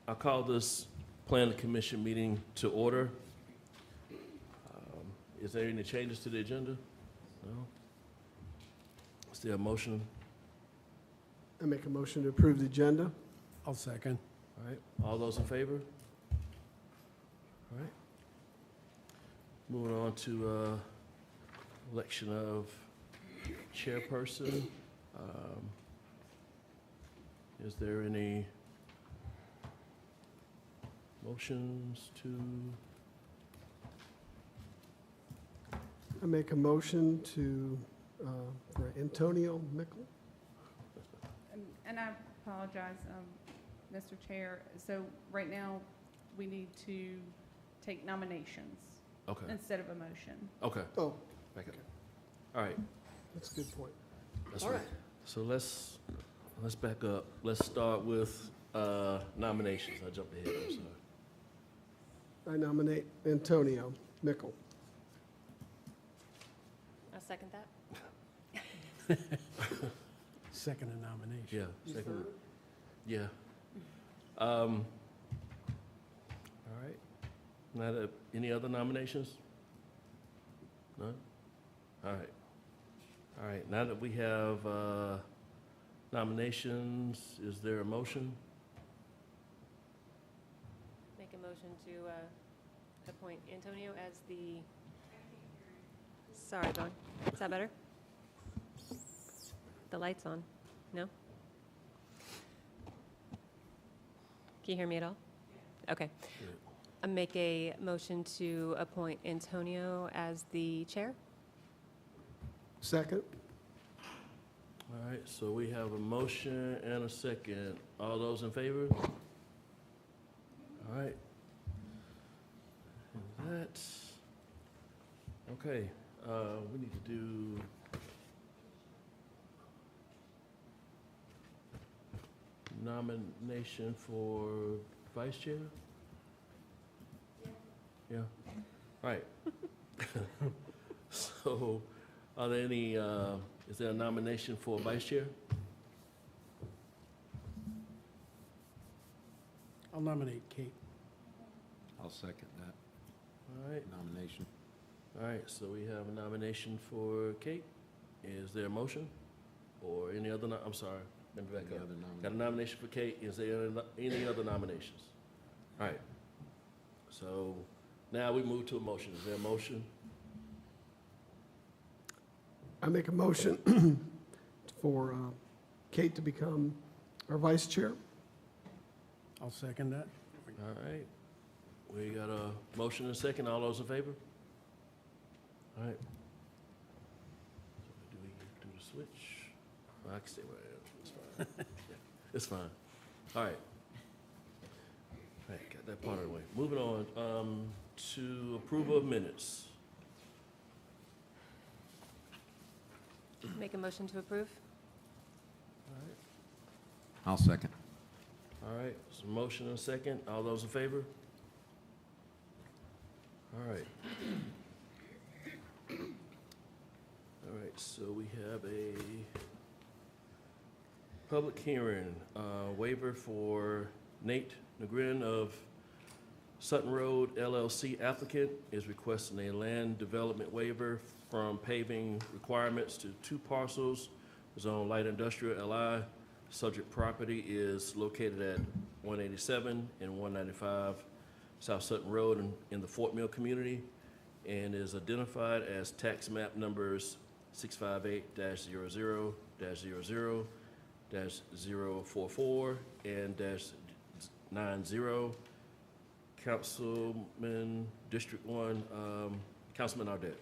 I call this planning commission meeting to order. Is there any changes to the agenda? No? Is there a motion? I make a motion to approve the agenda. I'll second. All right, all those in favor? All right. Moving on to election of chairperson. Is there any motions to? I make a motion to, for Antonio Mickle. And I apologize, Mr. Chair. So right now, we need to take nominations Okay, instead of a motion. okay. Oh, Back up. All right, that's a good point. that's All right. right. So let's back up. Let's start with nominations. I jumped ahead, I'm sorry. I nominate Antonio Mickle. I'll second that. Second a nomination. Yeah, second. Yeah. All right. Now, any other nominations? None? All right. All right, now that we have nominations, is there a motion? Make a motion to appoint Antonio as the, sorry, Dawn. Is that better? The light's on. No? Can you hear me at all? Okay. Good. I make a motion to appoint Antonio as the chair. Second? All right, so we have a motion and a second. All those in favor? All right. And that's, okay, we need to do nomination for vice chair? Yeah. Right. So, are there any, is there a nomination for vice chair? I'll nominate Kate. I'll second that All right, nomination. all right, so we have a nomination for Kate. Is there a motion? Or any other, I'm sorry, let me back Any up. other Got a nomination for Kate, is there any other nominations? All right, so now we move to a motion. Is there a motion? I make a motion for Kate to become our vice chair. I'll second that. All right, we got a motion and a second. All those in favor? All right. So do we do the switch? I can stay where I am. It's fine. Yeah, it's fine. All right. All right, got that part of the way. Moving on to approval of minutes. Make a motion to approve. All right. I'll second. All right, so motion and a second. All those in favor? All right. All right, so we have a public hearing, waiver for Nate Negrin of Sutton Road LLC applicant is requesting a land development waiver from paving requirements to 2 parcels, zone light industrial LI. Subject property is located at 187 and 195 South Sutton Road in the Fort Mill community and is identified as tax map numbers 658-00-00-044 and -90. Councilman, District 1, Councilman Ardette.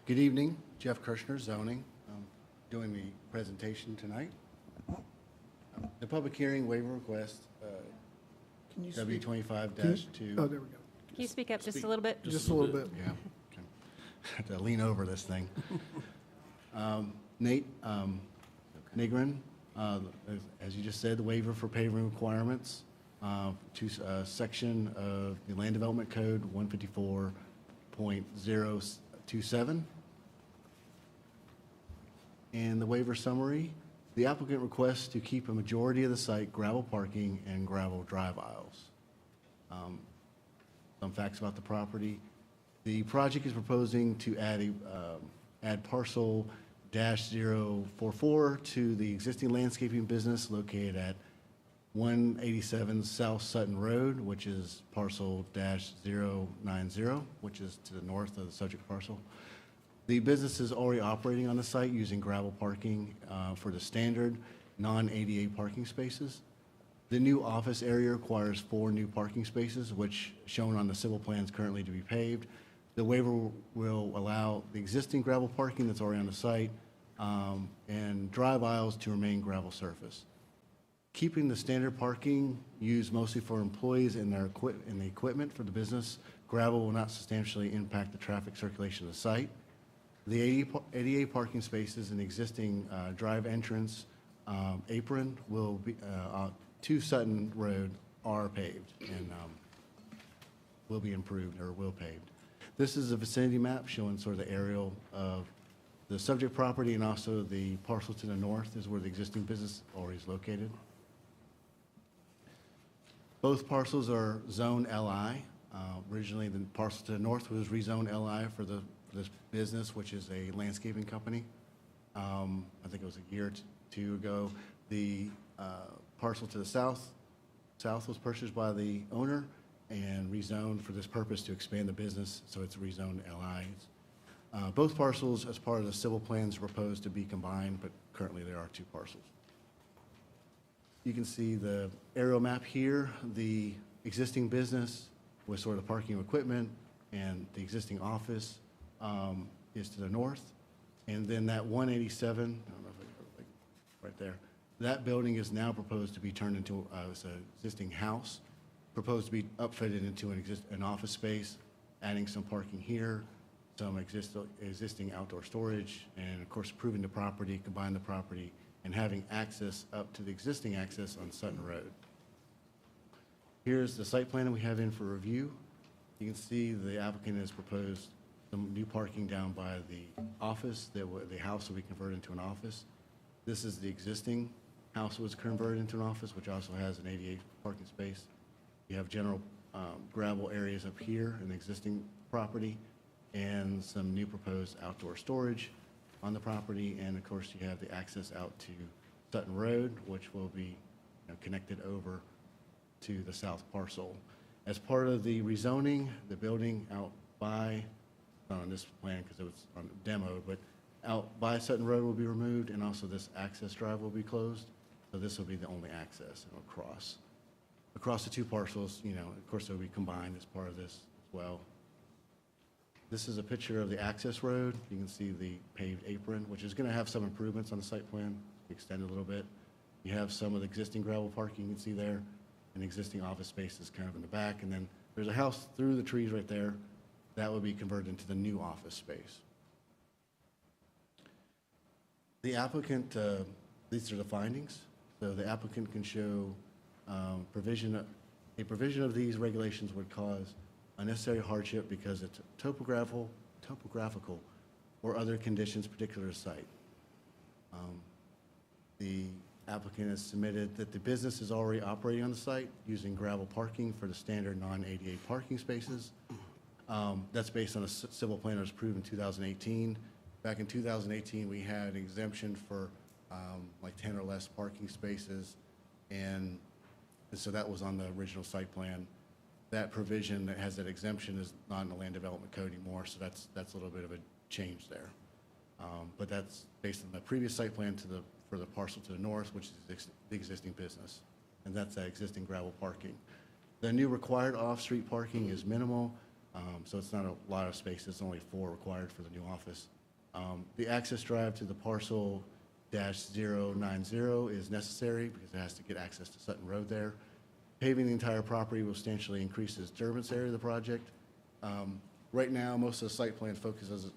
Good evening, Jeff Kirshner, zoning, doing the presentation tonight. The public hearing waiver request, Can you W speak? 25-2. Oh, there we go. Can you speak up just Speak. a little bit? Just a little bit. Yeah, okay. Have to lean over this thing. Nate Negrin, as you just said, the waiver for paving requirements to section of the Land Development Code 154.027. And the waiver summary The applicant requests to keep a majority of the site gravel parking and gravel drive aisles. Some facts about the property. The project is proposing to add parcel -044 to the existing landscaping business located at 187 South Sutton Road, which is parcel -090, which is to the north of the subject parcel. The business is already operating on the site using gravel parking for the standard non-ADA parking spaces. The new office area requires 4 new parking spaces, which shown on the civil plans currently to be paved. The waiver will allow the existing gravel parking that's already on the site and drive aisles to remain gravel surface. Keeping the standard parking used mostly for employees and the equipment for the business, gravel will not substantially impact the traffic circulation of the site. The ADA parking spaces and existing drive entrance apron will be, to Sutton Road are paved and will be improved or will paved. This is a vicinity map showing sort of the aerial of the subject property, and also the parcel to the north is where the existing business already is located. Both parcels are zone LI. Originally, the parcel to the north was rezoned LI for this business, which is a landscaping company. I think it was a year or two ago. The parcel to the south was purchased by the owner and rezoned for this purpose to expand the business, so it's rezoned LI. Both parcels, as part of the civil plans, are proposed to be combined, but currently there are 2 parcels. You can see the aerial map here. The existing business with sort of parking equipment and the existing office is to the north. And then that 187, I don't know if I, like, right there, that building is now proposed to be turned into it's an existing house, proposed to be upfitted into an office space, adding some parking here, some existing outdoor storage, and of course, improving the property, combine the property, and having access up to the existing access on Sutton Road. Here's the site plan that we have in for review. You can see the applicant has proposed some new parking down by the office. The house will be converted into an office. This is the existing house that was converted into an office, which also has an ADA parking space. You have general gravel areas up here in the existing property, and some new proposed outdoor storage on the property. And of course, you have the access out to Sutton Road, which will be connected over to the south parcel. As part of the rezoning, the building out by, not on this plan because it was on demo, but out by Sutton Road will be removed, and also this access drive will be closed. So this will be the only access across the 2 parcels. Of course, they'll be combined as part of this as well. This is a picture of the access road. You can see the paved apron, which is going to have some improvements on the site plan, extend a little bit. You have some of the existing gravel parking you can see there, and existing office spaces kind of in the back. And then there's a house through the trees right there. That will be converted into the new office space. The applicant, these are the findings. So the applicant can show a provision of these regulations would cause unnecessary hardship because it's topographical or other conditions particular to site. The applicant has submitted that the business is already operating on the site using gravel parking for the standard non-ADA parking spaces. That's based on a civil plan that was approved in 2018. Back in 2018, we had an exemption for like 10 or less parking spaces, and so that was on the original site plan. That provision that has that exemption is not in the land development code anymore, so that's a little bit of a change there. But that's based on the previous site plan for the parcel to the north, which is the existing business, and that's that existing gravel parking. The new required off-street parking is minimal, so it's not a lot of space. It's only 4 required for the new office. The access drive to the parcel -090 is necessary because it has to get access to Sutton Road there. Paving the entire property will substantially increase the disturbance area of the project. Right now, most of the site plan focuses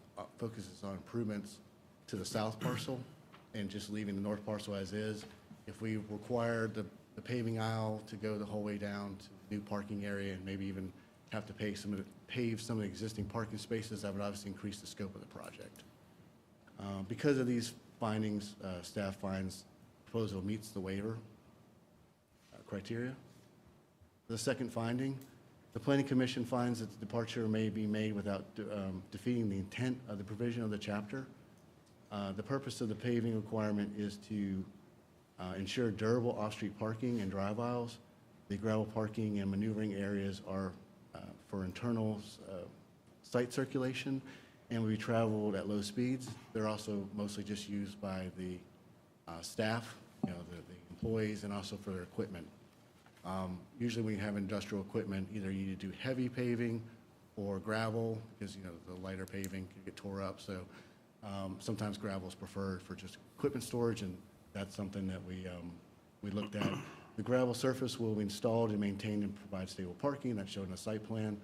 on improvements to the south parcel and just leaving the north parcel as is. If we required the paving aisle to go the whole way down to the new parking area and maybe even have to pave some of the existing parking spaces, that would obviously increase the scope of the project. Because of these findings, staff finds proposal meets the waiver criteria. The second finding, the planning commission finds that the departure may be made without defeating the intent of the provision of the chapter. The purpose of the paving requirement is to ensure durable off-street parking and drive aisles. The gravel parking and maneuvering areas are for internal site circulation and will be traveled at low speeds. They're also mostly just used by the staff, the employees, and also for their equipment. Usually when you have industrial equipment, either you need to do heavy paving or gravel, because, the lighter paving can get tore up. So sometimes gravel is preferred for just equipment storage, and that's something that we looked at. The gravel surface will be installed and maintained and provide stable parking. That's shown in the site plan.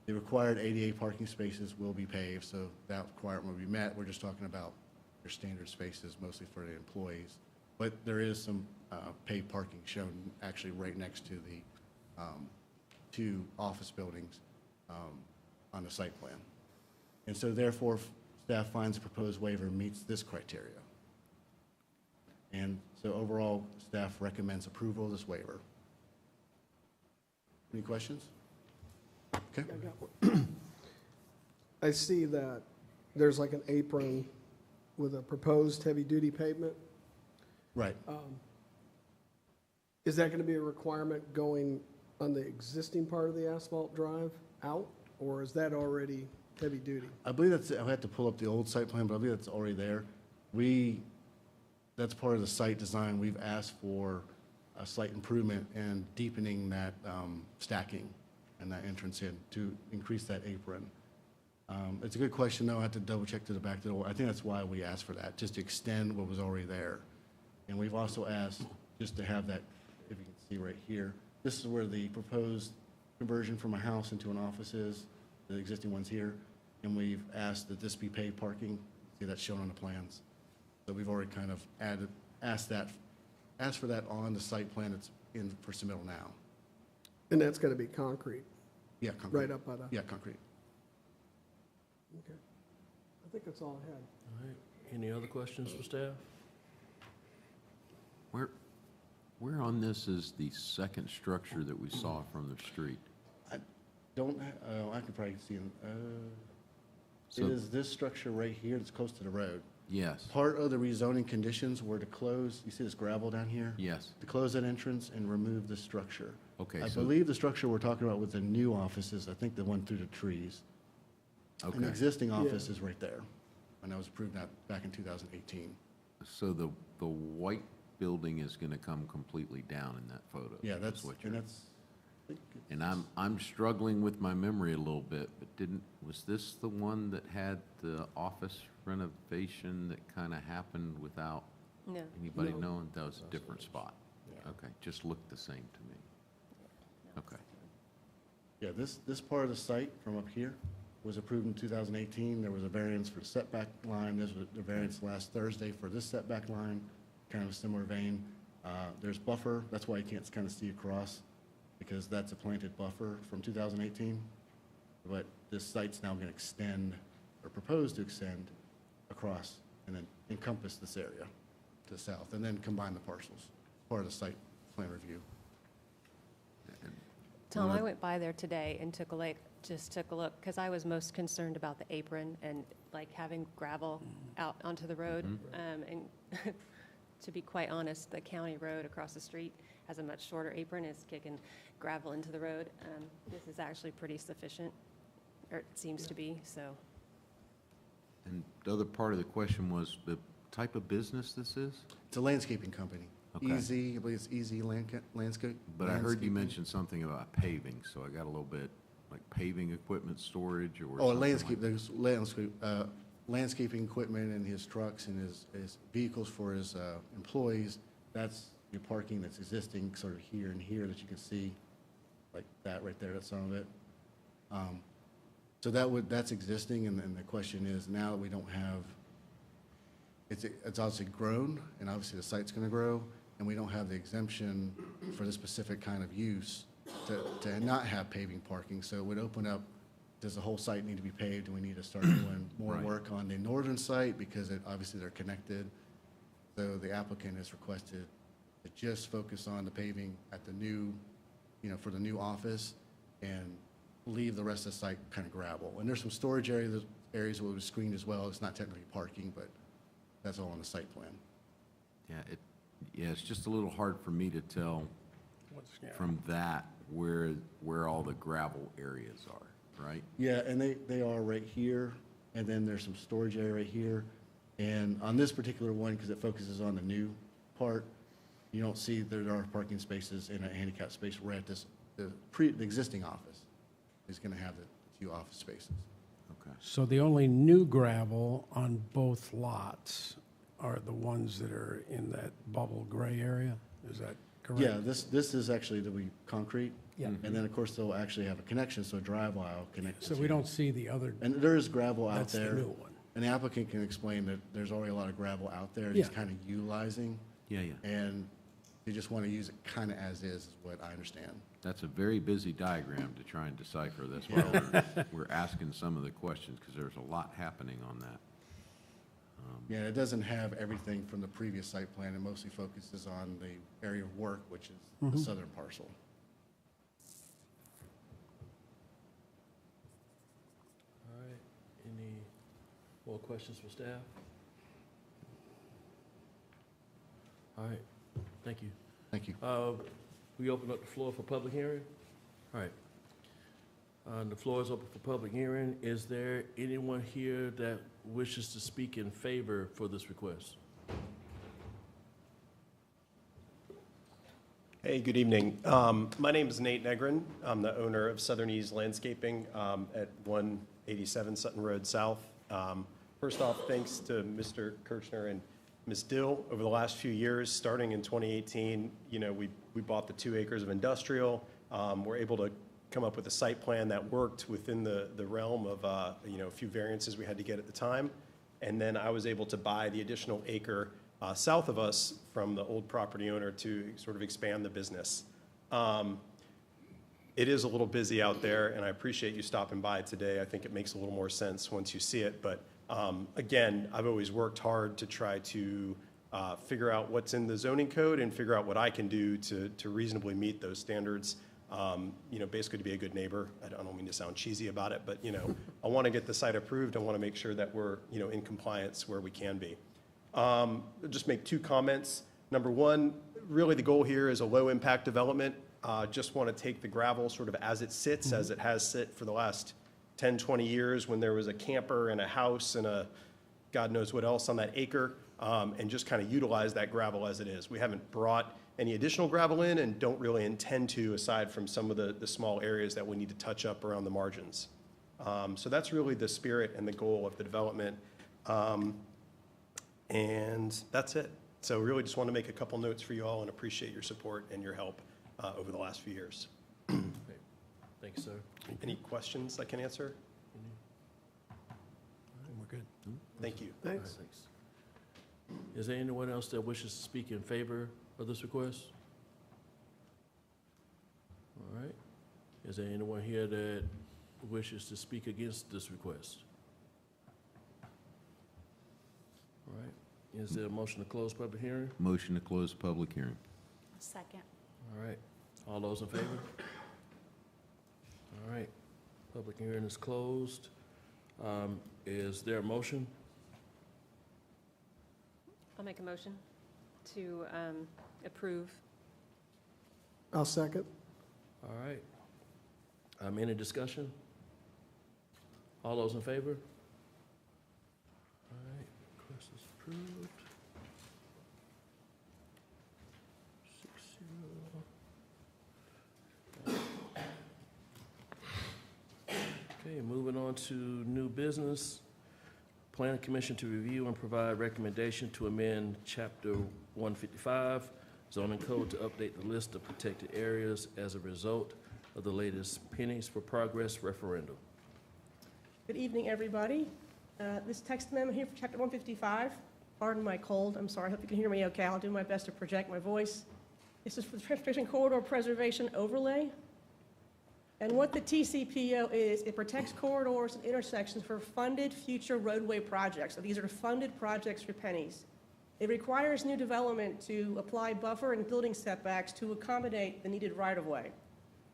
The required ADA parking spaces will be paved, so that requirement will be met. We're just talking about your standard spaces, mostly for the employees. But there is some paved parking shown actually right next to the two office buildings on the site plan. And so therefore, staff finds the proposed waiver meets this criteria. And so overall, staff recommends approval of this waiver. Any questions? Okay. I got one. I see that there's like an apron with a proposed heavy-duty pavement. Right. Is that going to be a requirement going on the existing part of the asphalt drive out, or is that already heavy-duty? I believe I have to pull up the old site plan, but I believe that's already there. That's part of the site design. We've asked for a slight improvement and deepening that stacking and that entrance in to increase that apron. It's a good question, though. I have to double check to the back of the door. I think that's why we asked for that, just to extend what was already there. And we've also asked just to have that, if you can see right here, this is where the proposed conversion from a house into an office is, the existing one's here. And we've asked that this be paved parking. See, that's shown on the plans. So we've already kind of asked for that on the site plan that's in for submittal now. And that's going to be concrete, Yeah, concrete. right up by the, Yeah, concrete. okay. I think that's all I had. All right, any other questions for staff? Where on this is the second structure that we saw from the street? I could probably see it. So- It is this structure right here that's close to the road. Yes, Part of the rezoning conditions were to close, you see this gravel down here? yes. To close that entrance and remove the structure. Okay, I so, believe the structure we're talking about with the new offices, I think the one through the trees. And the okay. existing Yeah. office is right there. And that was approved back in 2018. So the white building is gonna come completely down in that photo? Yeah, is that's, what and you're- that's, And I'm struggling with my memory a little bit, but was this the one that had the office renovation that kind of happened without No. anybody No. knowing? That was a different spot. yeah. Okay, just looked the same to me. Okay. Yeah, this part of the site from up here was approved in 2018. There was a variance for the setback line. This was the variance last Thursday for this setback line, kind of a similar vein. There's buffer, that's why you can't kind of see across, because that's a planted buffer from 2018. But this site's now going to extend, or propose to extend, across and then encompass this area to the south, and then combine the parcels, part of the site plan review. Tom, Well, I went by there today and took a look, because I was most concerned about the apron and like having gravel out onto the road. And to be quite honest, the county road across the street has a much shorter apron, it's kicking gravel into the road. This is actually pretty sufficient, or it seems to be, so. And the other part of the question was the type of business this is? It's a landscaping company. Okay. Easy, I believe it's Easy Landscape. But I heard you Landscaping. mention something about paving, so I got a little bit, like paving equipment storage or Oh, something landscape, like- there's landscaping equipment and his trucks and his vehicles for his employees. That's your parking that's existing sort of here and here that you can see, like that right there, that's some of it. So that's existing, and then the question is, now that we don't have, it's obviously grown, and obviously the site's gonna grow, and we don't have the exemption for this specific kind of use to not have paving parking, so it would open up, does the whole site need to be paved? Do we need to start doing more Right. work on the northern site, because obviously they're connected? So the applicant has requested to just focus on the paving at the new, for the new office, and leave the rest of the site kind of gravel. And there's some storage areas where it was screened as well. It's not technically parking, but that's all on the site plan. Yeah, it's just a little hard for me to tell Yeah. from that where all the gravel areas are, right? Yeah, and they are right here, and then there's some storage area right here. And on this particular one, because it focuses on the new part, you don't see there are parking spaces in a handicap space. We're at the existing office is going to have the 2 office spaces. Okay. So the only new gravel on both lots are the ones that are in that bubble gray area? Is that correct? Yeah, this is actually the concrete. Yeah. And then, of course, they'll actually have a connection, so a drive aisle connected. So we don't see the other, And there is gravel out that's the there. new one. And the applicant can explain that there's already a lot of gravel out there, just Yeah. kind of utilizing. Yeah. And they just want to use it kind of as is what I understand. That's a very busy diagram to try and decipher. That's why we're asking some of the questions, because there's a lot happening on that. Yeah, it doesn't have everything from the previous site plan. It mostly focuses on the area of work, which is the southern parcel. All right, any more questions for staff? All right, thank you. Thank you. We open up the floor for public hearing? All right. The floor is open for public hearing. Is there anyone here that wishes to speak in favor for this request? Hey, good evening. My name is Nate Negrin. I'm the owner of Southern Ease Landscaping at 187 Sutton Road South. First off, thanks to Mr. Kirchner and Ms. Dill. Over the last few years, starting in 2018, we bought the 2 acres of industrial. We're able to come up with a site plan that worked within the realm of a few variances we had to get at the time. And then I was able to buy the additional acre south of us from the old property owner to sort of expand the business. It is a little busy out there, and I appreciate you stopping by today. I think it makes a little more sense once you see it. But again, I've always worked hard to try to figure out what's in the zoning code and figure out what I can do to reasonably meet those standards. Basically to be a good neighbor. I don't mean to sound cheesy about it, but, I want to get the site approved. I want to make sure that we're, in compliance where we can be. I'll just make 2 comments. Number 1, really the goal here is a low-impact development. Just want to take the gravel sort of as it sits, as it has sit for the last 10, 20 years when there was a camper and a house and a God knows what else on that acre, and just kind of utilize that gravel as it is. We haven't brought any additional gravel in and don't really intend to, aside from some of the small areas that we need to touch up around the margins. So that's really the spirit and the goal of the development. And that's it. So really just want to make a couple notes for you all and appreciate your support and your help over the last few years. Thank you, sir. Any questions I can answer? We're good. Thank you. All right, thanks. Is there anyone else that wishes to speak in favor of this request? All right. Is there anyone here that wishes to speak against this request? All right. Is there a motion to close public hearing? Motion to close public hearing. Second. All right. All those in favor? All right. Public hearing is closed. Is there a motion? I'll make a motion to approve. I'll second. All right. Any discussion? All those in favor? All right, request is approved. 6-0. Okay, moving on to new business. Planning Commission to review and provide recommendation to amend Chapter 155 zoning code to update the list of protected areas as a result of the latest Pennies for Progress referendum. Good evening, everybody. This text amendment here for Chapter 155. Pardon my cold. I'm sorry. I hope you can hear me okay. I'll do my best to project my voice. This is for the Transportation Corridor Preservation Overlay. And what the TCPO is, it protects corridors and intersections for funded future roadway projects. So these are funded projects for pennies. It requires new development to apply buffer and building setbacks to accommodate the needed right-of-way.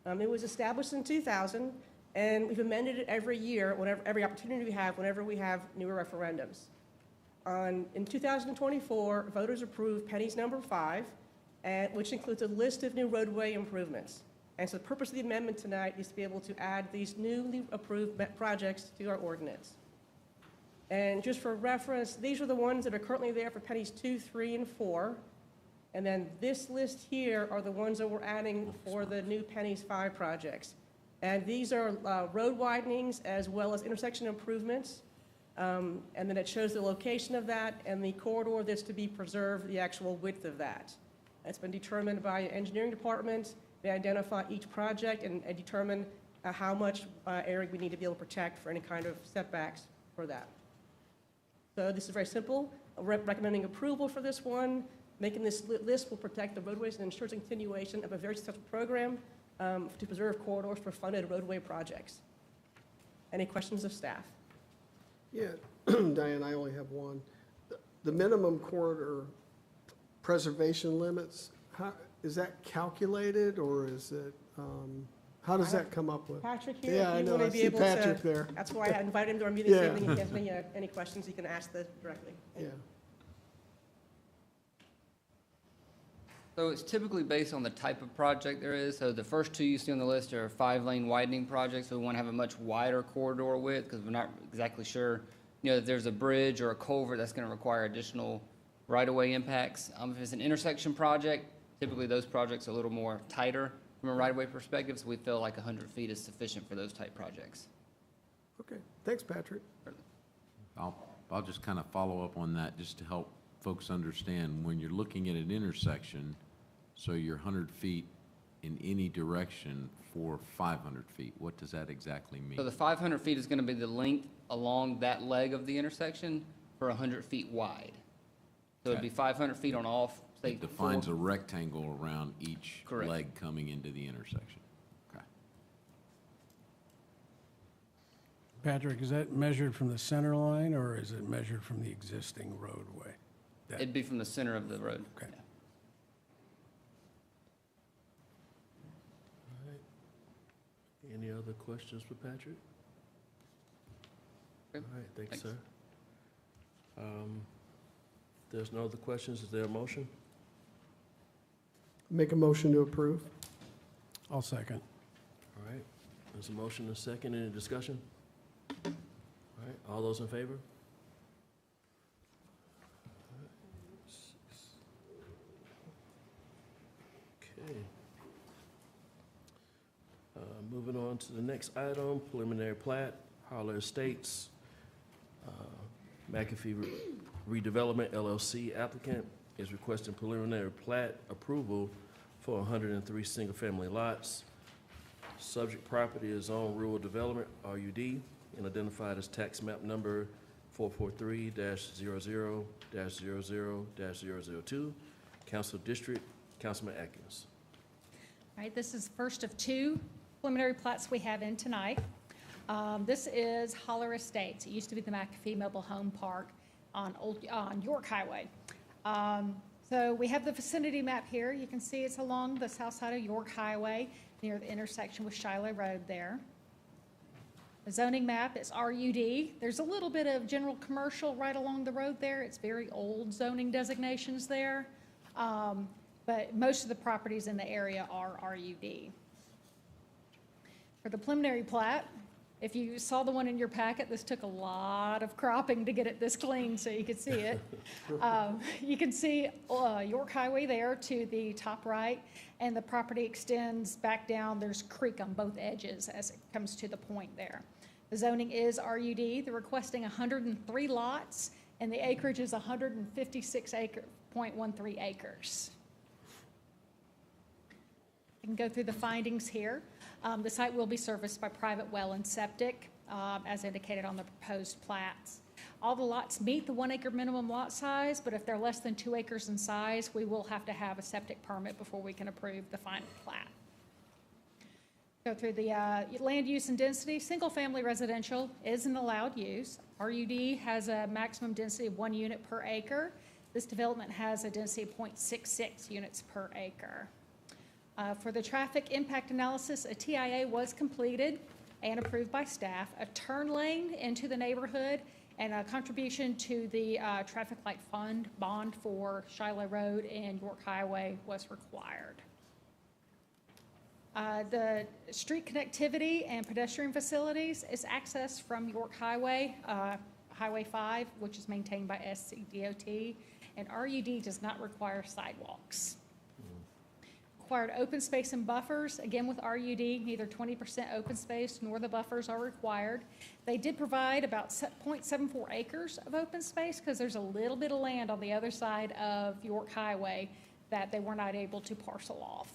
It was established in 2000, and we've amended it every year, every opportunity we have, whenever we have newer referendums. In 2024, voters approved Penny's number 5, which includes a list of new roadway improvements. And so the purpose of the amendment tonight is to be able to add these newly approved projects to our ordinance. And just for reference, these are the ones that are currently there for Penny's 2, 3, and 4. And then this list here are the ones that we're adding for the new Penny's 5 projects. And these are road widenings as well as intersection improvements. And then it shows the location of that and the corridor that's to be preserved, the actual width of that. It's been determined by the engineering department. They identify each project and determine how much area we need to be able to protect for any kind of setbacks for that. So this is very simple. Recommending approval for this one. Making this list will protect the roadways and ensures continuation of a very successful program to preserve corridors for funded roadway projects. Any questions of staff? Yeah, Diane, I only have one. The minimum corridor preservation limits, how, is that calculated, or is it, how does that come up with? Patrick here, Yeah, I you know, want I to be see able Patrick to, there. that's why I invited him to our meeting, Yeah. so if he has any questions, he can ask directly. Yeah, So it's typically based on the type of project there is. So the first two you see on the list are 5-lane widening projects. So we want to have a much wider corridor width because we're not exactly sure, if there's a bridge or a culvert that's going to require additional right-of-way impacts. If it's an intersection project, typically those projects are a little more tighter from a right-of-way perspective. So we feel like 100 feet is sufficient for those type projects. okay, thanks, Patrick. I'll just kind of follow up on that just to help folks understand. When you're looking at an intersection, so you're 100 feet in any direction for 500 feet, what does that exactly mean? So the 500 feet is going to be the length along that leg of the intersection for 100 feet wide. So it'd be 500 feet on all, say, It defines a four. rectangle around each Correct. leg coming into the intersection. Okay. Patrick, is that measured from the center line, or is it measured from the existing roadway? It'd be from the center of the road. Okay. Yeah. Any other questions for Patrick? All Okay. right, thank you, Thanks. sir. There's no other questions. Is there a motion? Make a motion to approve. I'll second. All right, there's a motion and a second. Any discussion? All right, all those in favor? Okay. Moving on to the next item, preliminary plat, Harler Estates, McAfee Redevelopment LLC applicant is requesting preliminary plat approval for 103 single-family lots. Subject property is on rural development, RUD, and identified as tax map number 443-00-00-002, Council District, Councilman Atkins. All right, this is first of two preliminary plats we have in tonight. This is Holler Estates. It used to be the McAfee Mobile Home Park on York Highway. So we have the vicinity map here. You can see it's along the south side of York Highway near the intersection with Shiloh Road there. The zoning map is RUD. There's a little bit of general commercial right along the road there. It's very old zoning designations there. But most of the properties in the area are RUD. For the preliminary plat, if you saw the one in your packet, this took a lot of cropping to get it this clean so you could see it. You can see York Highway there to the top right, and the property extends back down. There's a creek on both edges as it comes to the point there. The zoning is RUD. They're requesting 103 lots, and the acreage is 156.13 acres. I can go through the findings here. The site will be serviced by private well and septic, as indicated on the proposed plats. All the lots meet the 1 acre minimum lot size, but if they're less than 2 acres in size, we will have to have a septic permit before we can approve the final plat. Go through the land use and density. Single-family residential is an allowed use. RUD has a maximum density of 1 unit per acre, This development has a density of 0.66 units per acre. For the traffic impact analysis, a TIA was completed and approved by staff. A turn lane into the neighborhood and a contribution to the traffic light fund bond for Shiloh Road and York Highway was required. The street connectivity and pedestrian facilities is accessed from York Highway, Highway 5, which is maintained by SCDOT, and RUD does not require sidewalks. Required open space and buffers, again with RUD, neither 20% open space nor the buffers are required. They did provide about 0.74 acres of open space because there's a little bit of land on the other side of York Highway that they were not able to parcel off.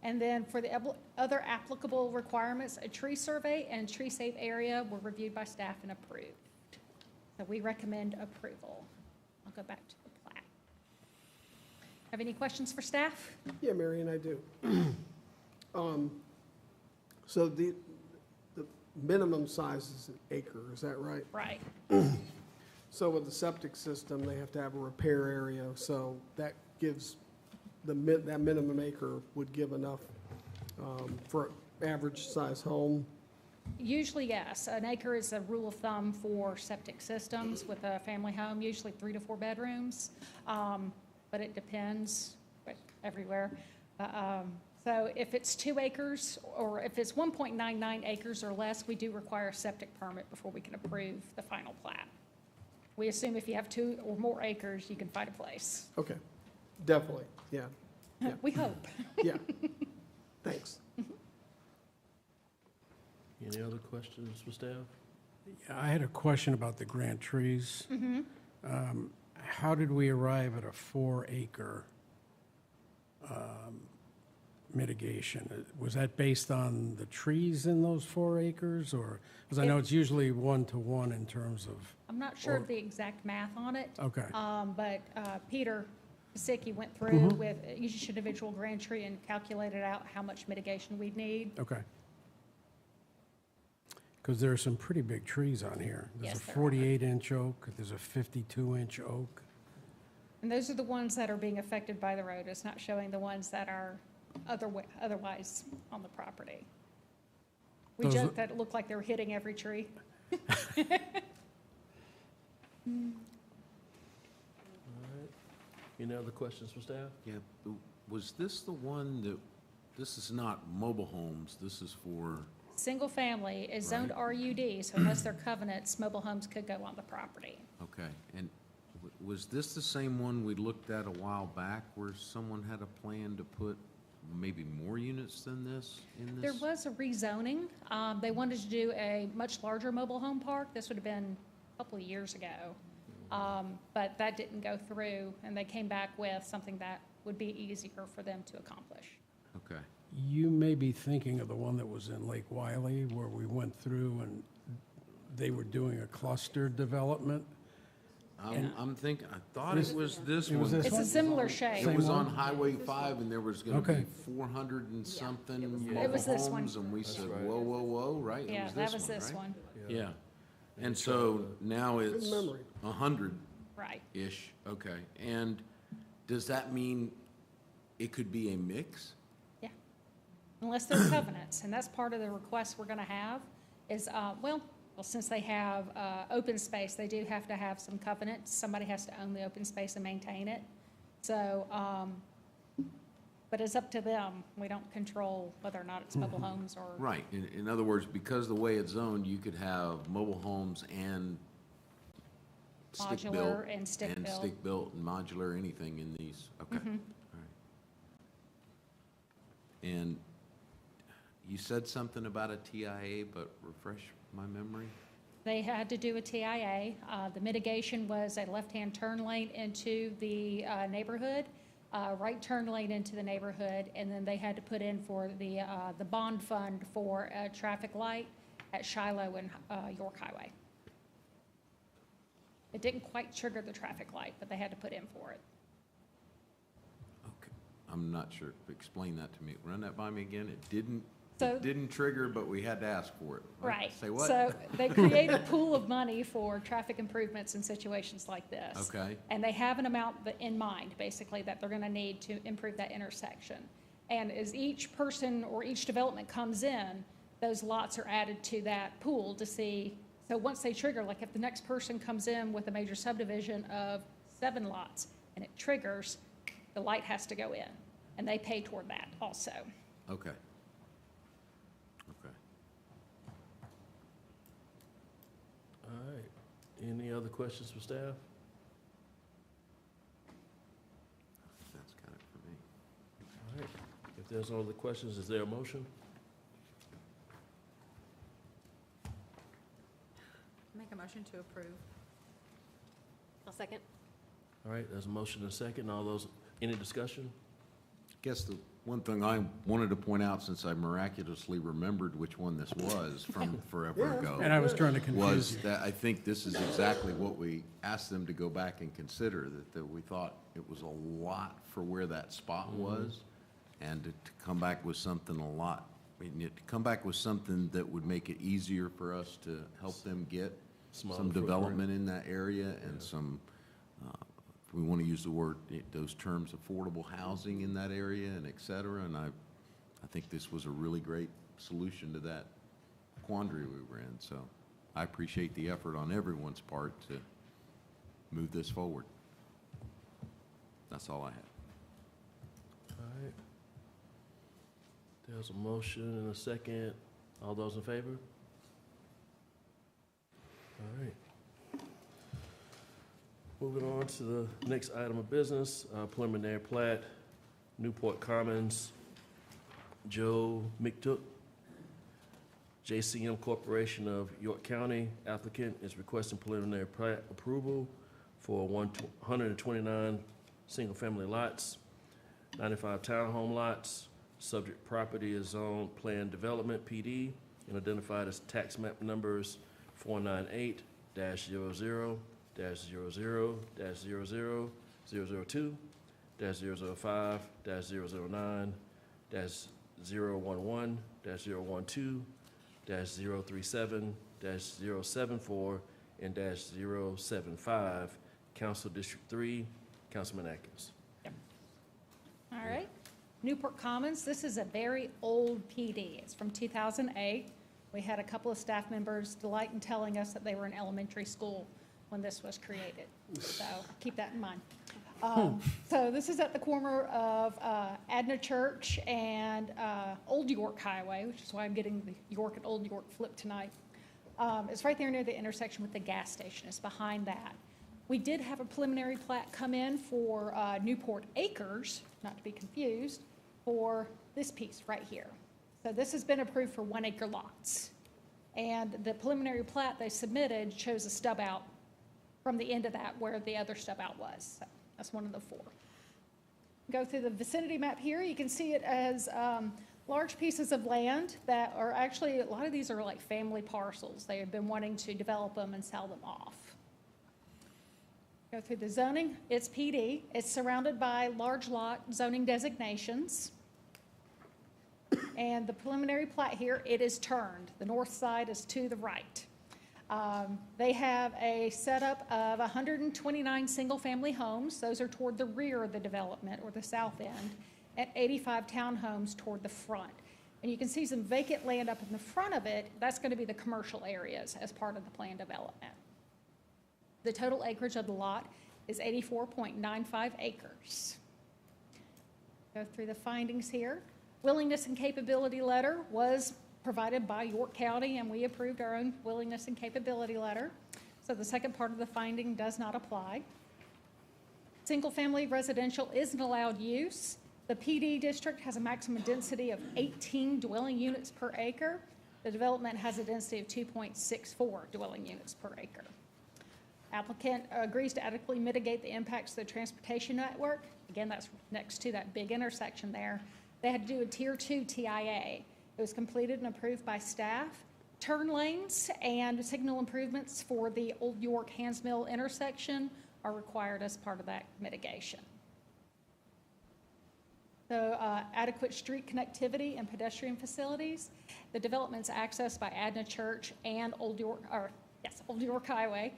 And then for the other applicable requirements, a tree survey and tree safe area were reviewed by staff and approved. So we recommend approval. I'll go back to the plat. Have any questions for staff? Yeah, Marion, I do. So the minimum size is an acre, is that right? Right. So with the septic system, they have to have a repair area, so that gives, that minimum acre would give enough for average size home. Usually, yes. An acre is a rule of thumb for septic systems with a family home, usually 3 to 4 bedrooms. But it depends everywhere. So if it's 2 acres or if it's 1.99 acres or less, we do require a septic permit before we can approve the final plat. We assume if you have 2 or more acres, you can find a place. Okay, definitely, yeah, yeah. We hope. Yeah. Thanks. Any other questions for staff? Yeah, I had a question about the grant trees. How did we arrive at a 4-acre mitigation? Was that based on the trees in those 4 acres, or, because I know it's usually 1-to-1 in terms of, I'm not sure of the exact math on it. okay. But Peter Pasicki went through with each individual grant tree and calculated out how much mitigation we'd need. Okay. Because there are some pretty big trees on here. There's Yes, a there are. 48-inch oak, there's a 52-inch oak. And those are the ones that are being affected by the road. It's not showing the ones that are otherwise on the property. We Those joked that it looked like they were hitting every tree. Any other questions for staff? Yeah, was this the one that, this is not mobile homes, this is for, Single family is zoned RUD, so unless they're covenants, mobile homes could go on the property. okay, and was this the same one we looked at a while back where someone had a plan to put maybe more units than this in There this? was a rezoning. They wanted to do a much larger mobile home park. This would have been a couple of years ago. But that didn't go through, and they came back with something that would be easier for them to accomplish. Okay, You may be thinking of the one that was in Lake Wiley, where we went through and they were doing a clustered development. I'm thinking, I thought it was this It was one. this It's a one? similar shape. It was Same on one? Highway 5, and there was gonna Okay. be 400 and something It mobile was this one. homes, and we said, right. whoa, whoa, whoa, right? It Yeah, that was right? this one. Yeah, and so now it's memory. 100-ish, Right. okay. And does that mean it could be a mix? Yeah. Unless they're covenants, and that's part of the request we're gonna have is, well, since they have open space, they do have to have some covenants. Somebody has to own the open space and maintain it. So, but it's up to them. We don't control whether or not it's mobile homes or. Right, in other words, because the way it's zoned, you could have mobile homes and stick-built. Modular and And stick-built. stick-built and modular, anything in these, okay. Mhm. All right. And you said something about a TIA, but refresh my memory? They had to do a TIA. The mitigation was a left-hand turn lane into the neighborhood, right turn lane into the neighborhood, and then they had to put in for the bond fund for a traffic light at Shiloh and York Highway. It didn't quite trigger the traffic light, but they had to put in for it. Okay, I'm not sure, explain that to me, run that by me again, it didn't So, Didn't trigger, but we had to ask for it. right. Say what? So they create a pool of money for traffic improvements in situations like this. Okay. And they have an amount in mind, basically, that they're gonna need to improve that intersection. And as each person or each development comes in, those lots are added to that pool to see. So once they trigger, like if the next person comes in with a major subdivision of 7 lots and it triggers, the light has to go in. And they pay toward that also. Okay. Okay. All right. Any other questions for staff? That's got it for me. All right. If there's no other questions, is there a motion? Make a motion to approve. I'll second. All right, there's a motion and a second. All those, any discussion? Guess the one thing I wanted to point out, since I miraculously remembered which one this was from forever ago, And I was trying to confuse was you. that I think this is exactly what we asked them to go back and consider, that we thought it was a lot for where that spot was, and to come back with something a lot, I mean, to come back with something that would make it easier for us to help them get Smaller some footprint. development in that area and some, we want to use the word, those terms, affordable housing in that area and et cetera. And I think this was a really great solution to that quandary we were in. So I appreciate the effort on everyone's part to move this forward. That's all I have. All right. There's a motion and a second. All those in favor? All right. Moving on to the next item of business, preliminary plat, Newport Commons, Joe McTook, JCM Corporation of York County. Applicant is requesting preliminary plat approval for 129 single-family lots, 95 townhome lots. Subject property is zone plan development, PD, and identified as tax map numbers 498-00, -00, -00, 002, -005, -009, -011, -012, -037, -074, and -075. Council District 3, Councilman Atkins. All right. Newport Commons, this is a very old PD. It's from 2008. We had a couple of staff members delight in telling us that they were in elementary school when this was created. So keep that in mind. So this is at the corner of Adna Church and Old York Highway, which is why I'm getting the York and Old York flipped tonight. It's right there near the intersection with the gas station. It's behind that. We did have a preliminary plat come in for Newport Acres, not to be confused, for this piece right here. So this has been approved for 1 acre lots. And the preliminary plat they submitted shows a stub out from the end of that where the other stub out was. So that's one of the 4. Go through the vicinity map here. You can see it as large pieces of land that are actually, a lot of these are like family parcels. They have been wanting to develop them and sell them off. Go through the zoning, it's PD. It's surrounded by large lot zoning designations. And the preliminary plat here, it is turned. The north side is to the right. They have a setup of 129 single-family homes. Those are toward the rear of the development, or the south end, and 85 townhomes toward the front. And you can see some vacant land up in the front of it. That's going to be the commercial areas as part of the planned development. The total acreage of the lot is 84.95 acres. Go through the findings here. Willingness and capability letter was provided by York County, and we approved our own willingness and capability letter. So the second part of the finding does not apply. Single-family residential is an allowed use. The PD district has a maximum density of 18 dwelling units per acre. The development has a density of 2.64 dwelling units per acre. Applicant agrees to adequately mitigate the impacts of the transportation network. Again, that's next to that big intersection there. They had to do a Tier 2 TIA. It was completed and approved by staff. Turn lanes and signal improvements for the Old York Hands Mill intersection are required as part of that mitigation. So adequate street connectivity and pedestrian facilities. The development's accessed by Adna Church and Old York Highway.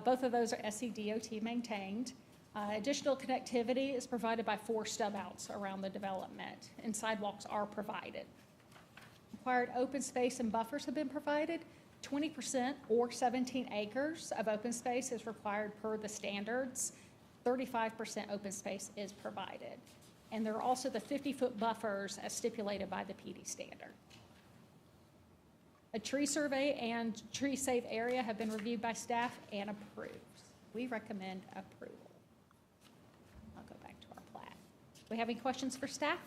Both of those are SCDOT maintained. Additional connectivity is provided by 4 stub outs around the development, and sidewalks are provided. Required open space and buffers have been provided. 20% or 17 acres of open space is required per the standards. 35% open space is provided. And there are also the 50-foot buffers as stipulated by the PD standard. A tree survey and tree safe area have been reviewed by staff and approved. We recommend approval. I'll go back to our plat. We have any questions for staff?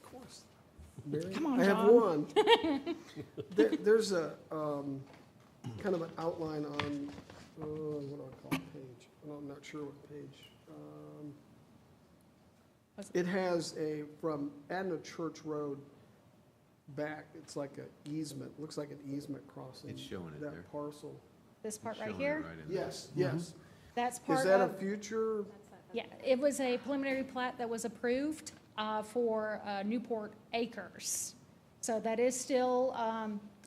Of course. Mary? Come on, I have John. one. There's a, kind of an outline on, what do I call it, page? I'm not sure what page. It has from Adna Church Road back, it's like an easement, looks like an easement crossing. It's showing it there. That parcel. This part It's right showing it here? right in there. Yes, yes. That's Is part that a of, future? yeah, it was a preliminary plat that was approved for Newport Acres. So that is still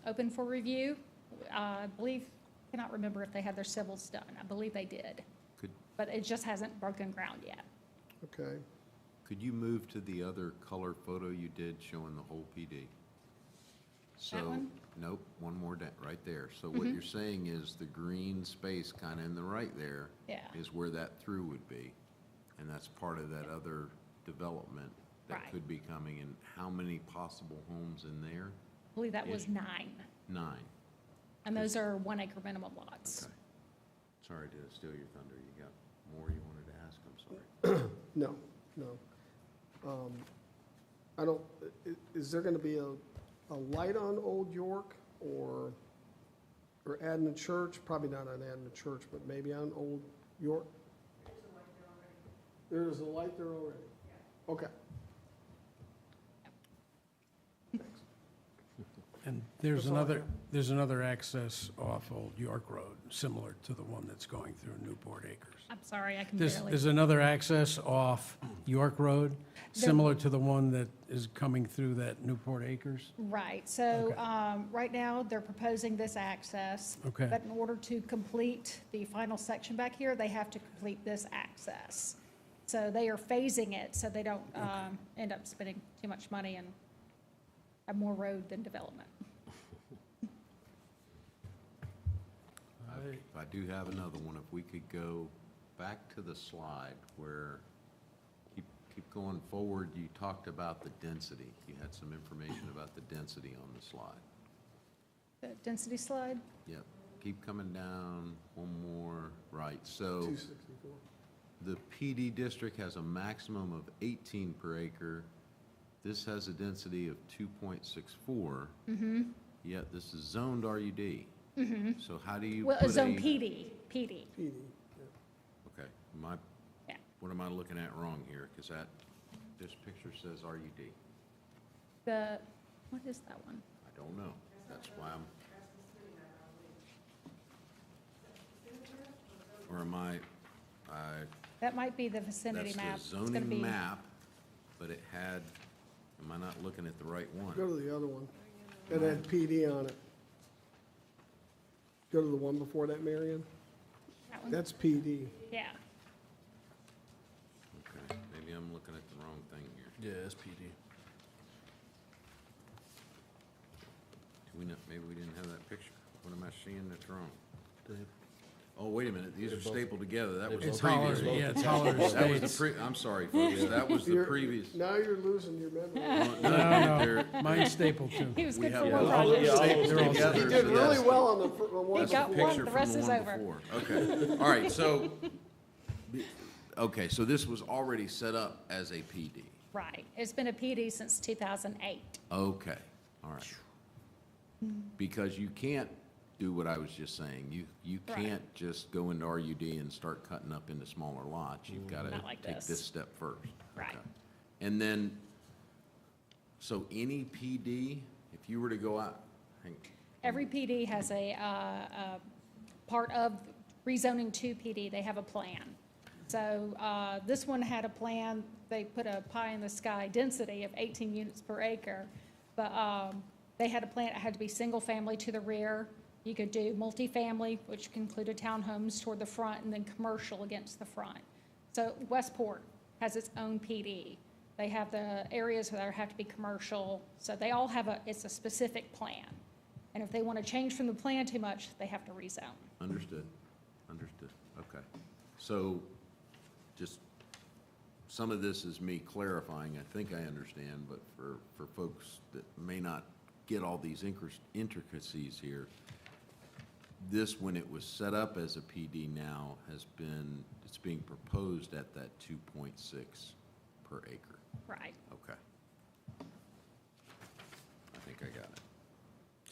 open for review. I believe, cannot remember if they had their civils done. I believe they did. Could, But it just hasn't broken ground yet. Okay. could you move to the other color photo you did showing the whole PD? So, one? nope, one more down, right there. So what you're saying is the green space kind of in the right there Yeah. is where that through would be. And that's part of that other development that Right. could be coming. And how many possible homes in there? I believe that was 9. 9. And those are 1 acre minimum lots. Okay. Sorry to steal your thunder. You got more you wanted to ask? I'm sorry. No, no. I don't, is there gonna be a light on Old York or Adna Church? Probably not on Adna Church, but maybe on Old York? There's a light there already? Okay. And there's That's all I another access off Old York Road, similar to the one that's going through Newport Acres. I'm sorry, I can There's barely. another access off York Road, similar to the one that is coming through that Newport Acres? Right, so Okay. right now, they're proposing this access. Okay. But in order to complete the final section back here, they have to complete this access. So they are phasing it, so they don't end up spending too much money and have more road than development. I do have another one. If we could go back to the slide where, keep going forward, you talked about the density. You had some information about the density on the slide. The density slide? Yep. Keep coming down, one more, right. So 264. the PD district has a maximum of 18 per acre. This has a density of 2.64. Yet this is zoned RUD. So how do you Well, put zone a? PD. PD, yeah. Okay, Yeah. what am I looking at wrong here? Because this picture says RUD. What is that one? I don't know. That's why I'm. Or am I, That might be the vicinity that's map. the It's gonna zoning be- map, but it had, am I not looking at the right Go one? to the other one. It had PD on it. Go to the one before that, Marion. That one? That's PD. Yeah. Okay, maybe I'm looking at the wrong thing here. Yeah, SPD. Do we not, maybe we didn't have that picture. What am I seeing that's wrong? Dave? Oh, wait a minute, these are They're both- stapled together. That was the It's previous Holler, one. yeah, it's Holler That was the Estates. I'm sorry, folks, that was the You're- previous. Now you're losing your memory. No, mine's stapled too. He was We good have for all one of project. them stapled They're all together. He so did really that's- well on the one That's got the one, picture the from rest the is one over. before. Okay, all right, so, okay, so this was already set up as a PD. Right. It's been a PD since 2008. Okay, all right. Because you can't do what I was just saying. You Right. can't just go into RUD and start cutting up into smaller lots. You've got to Not like take this. this step first. Right. Okay. And then, so any PD, if you were to go out, Every PD has a part of rezoning to PD, they have a plan. So this one had a plan, they put a pie-in-the-sky density of 18 units per acre, but they had a plan, it had to be single-family to the rear. You could do multifamily, which included townhomes toward the front, and then commercial against the front. So Westport has its own PD. They have the areas that have to be commercial, so they all have it's a specific plan. And if they want to change from the plan too much, they have to rezone. Understood, understood, okay. So, just, some of this is me clarifying, I think I understand, but for folks that may not get all these intricacies here, this, when it was set up as a PD now, it's being proposed at that 2.6 per acre. Right. Okay. I think I got it.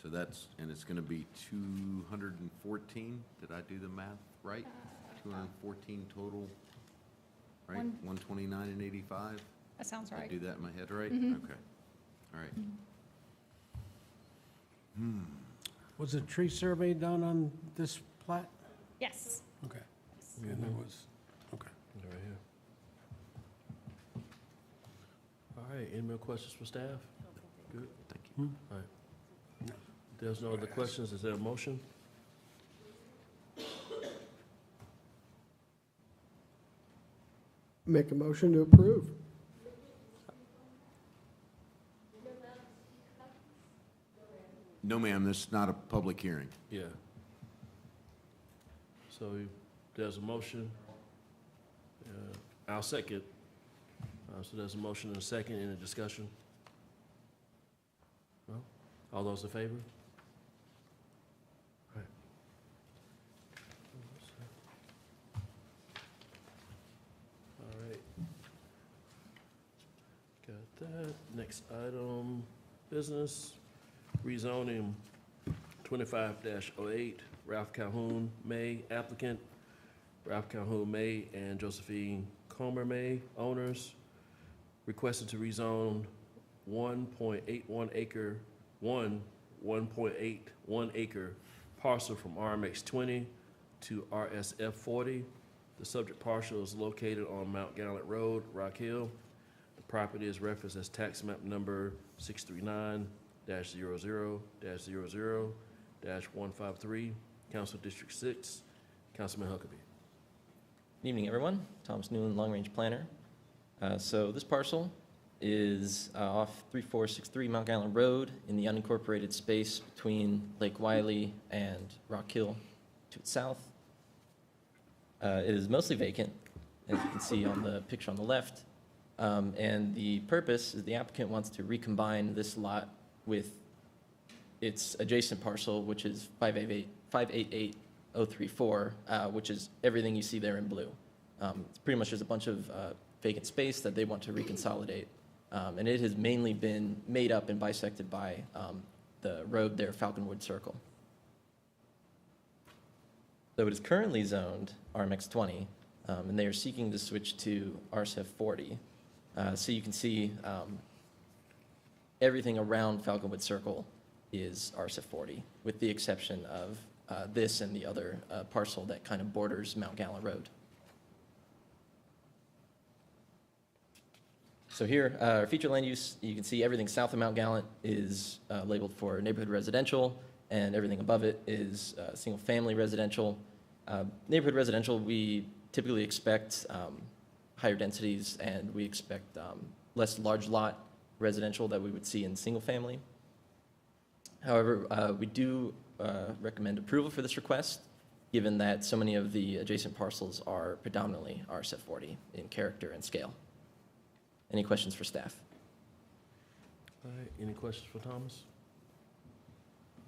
So that's, and it's gonna be 214, did I do the math right? 214 total, right? 129 and 85? That sounds Did I right. do that in my head right? Mhm. Okay, all right. Was a tree survey done on this plat? Yes. Okay. Yeah, there was, okay. Right here. All right, any more questions for staff? Good, Thank you. all right. If there's no other questions, is there a motion? Make a motion to approve. No, ma'am, this is not a public hearing. Yeah. So there's a motion. I'll second. So there's a motion and a second. Any discussion? No? All those in favor? All right. All right. Got that. Next item, business, rezoning 25-08, Ralph Calhoun May applicant, Ralph Calhoun May and Josephine Comer May owners, requesting to rezone 1.81 acre, 1.81 acre parcel from RMX 20 to RSF 40. The subject parcel is located on Mount Gallant Road, Rock Hill. The property is referenced as tax map number 639-00-00-153, Council District 6. Councilman Huckabee. Good evening, everyone. Thomas Newland, Long Range Planner. So this parcel is off 3463 Mount Gallant Road in the unincorporated space between Lake Wiley and Rock Hill to its south. It is mostly vacant, as you can see on the picture on the left. And the purpose is the applicant wants to recombine this lot with its adjacent parcel, which is 588034, which is everything you see there in blue. It's pretty much just a bunch of vacant space that they want to reconsolidate. And it has mainly been made up and bisected by the road there, Falconwood Circle. So it is currently zoned RMX 20, and they are seeking to switch to RSF 40. So you can see everything around Falconwood Circle is RSF 40, with the exception of this and the other parcel that kind of borders Mount Gallant Road. So here, our feature land use, you can see everything south of Mount Gallant is labeled for neighborhood residential, and everything above it is single-family residential. Neighborhood residential, we typically expect higher densities, and we expect less large lot residential that we would see in single-family. However, we do recommend approval for this request, given that so many of the adjacent parcels are predominantly RSF 40 in character and scale. Any questions for staff? All right, any questions for Thomas?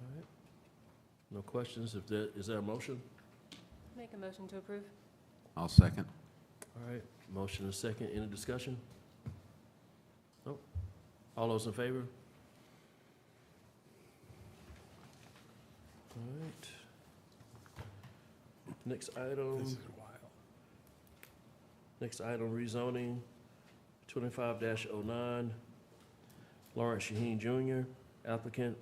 All right. No questions. Is there a motion? Make a motion to approve. I'll second. All right, motion and second. Any discussion? Nope. All those in favor? All right. Next item. This is wild. Next item, rezoning 25-09, Lawrence Shaheen Jr., applicant,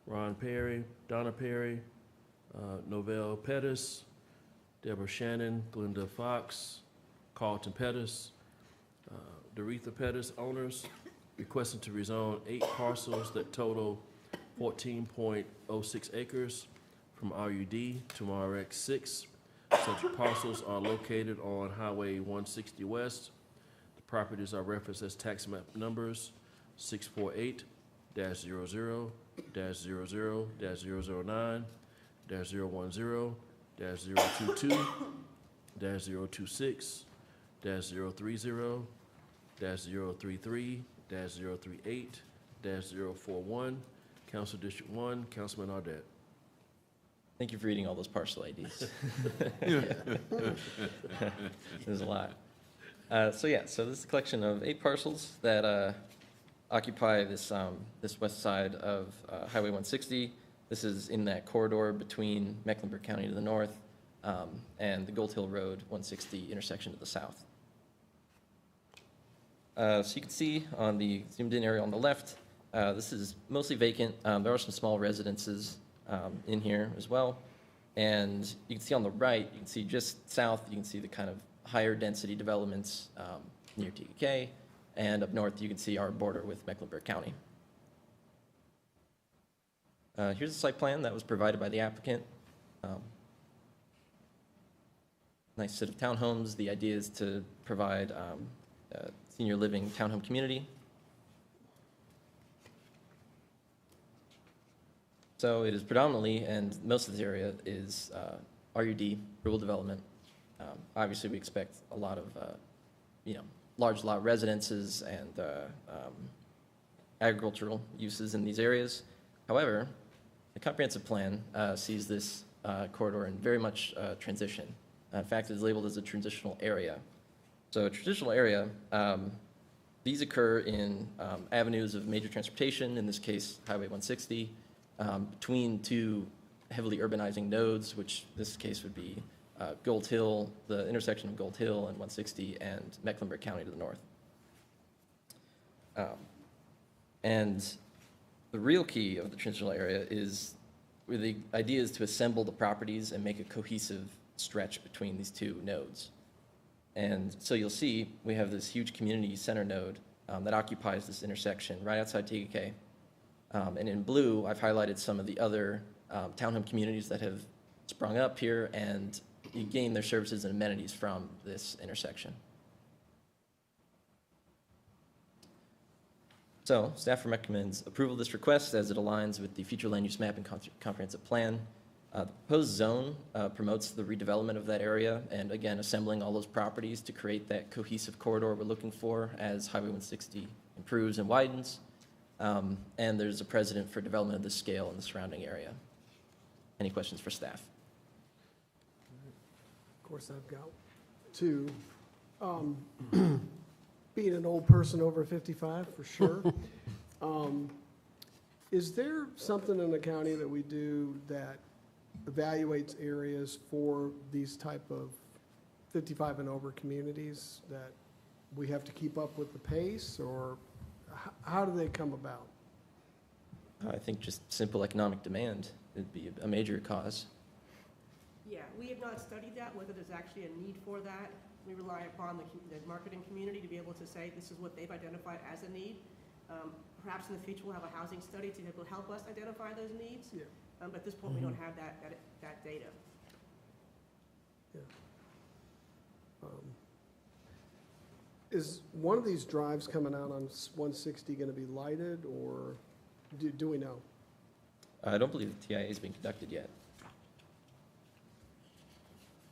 Ron Perry, Donna Perry, Novell Pettis, Deborah Shannon, Glenda Fox, Carlton Pettis, Doretha Pettis owners, requesting to rezone 8 parcels that total 14.06 acres from RUD to RX6. Such parcels are located on Highway 160 West. The properties are referenced as tax map numbers 648-00-00-009, 010-022, 026, 030, 033, 038, 041. Council District 1, Councilman Ardet. Thank you for reading all those parcel IDs. There's a lot. So this is a collection of 8 parcels that occupy this west side of Highway 160. This is in that corridor between Mecklenburg County to the north and the Gold Hill Road 160 intersection to the south. So you can see on the zoomed in area on the left, this is mostly vacant. There are some small residences in here as well. And you can see on the right, you can see just south, you can see the kind of higher density developments near TKK. And up north, you can see our border with Mecklenburg County. Here's the site plan that was provided by the applicant. Nice set of townhomes. The idea is to provide a senior living townhome community. So it is predominantly, and most of this area is RUD, rural development. Obviously, we expect a lot of, large lot residences and agricultural uses in these areas. However, the comprehensive plan sees this corridor in very much transition. In fact, it is labeled as a transitional area. So a transitional area, these occur in avenues of major transportation, in this case, Highway 160, between 2 heavily urbanizing nodes, which this case would be Gold Hill, the intersection of Gold Hill and 160, and Mecklenburg County to the north. And the real key of the transitional area is where the idea is to assemble the properties and make a cohesive stretch between these 2 nodes. And so you'll see we have this huge community center node that occupies this intersection right outside TKK. And in blue, I've highlighted some of the other townhome communities that have sprung up here and gain their services and amenities from this intersection. So staff recommends approval of this request as it aligns with the future land use map and comprehensive plan. The proposed zone promotes the redevelopment of that area and, again, assembling all those properties to create that cohesive corridor we're looking for as Highway 160 improves and widens. And there's a precedent for development of this scale in the surrounding area. Any questions for staff? Of course, I've got 2. Being an old person over 55, for sure. Is there something in the county that we do that evaluates areas for these type of 55 and over communities that we have to keep up with the pace, or how do they come about? I think just simple economic demand would be a major cause. Yeah, we have not studied that, whether there's actually a need for that. We rely upon the marketing community to be able to say this is what they've identified as a need. Perhaps in the future we'll have a housing study to be able to help us identify those needs. Yeah. But at this point, we don't have that data. Yeah. Is one of these drives coming out on 160 going to be lighted, or do we know? I don't believe the TIA has been conducted yet.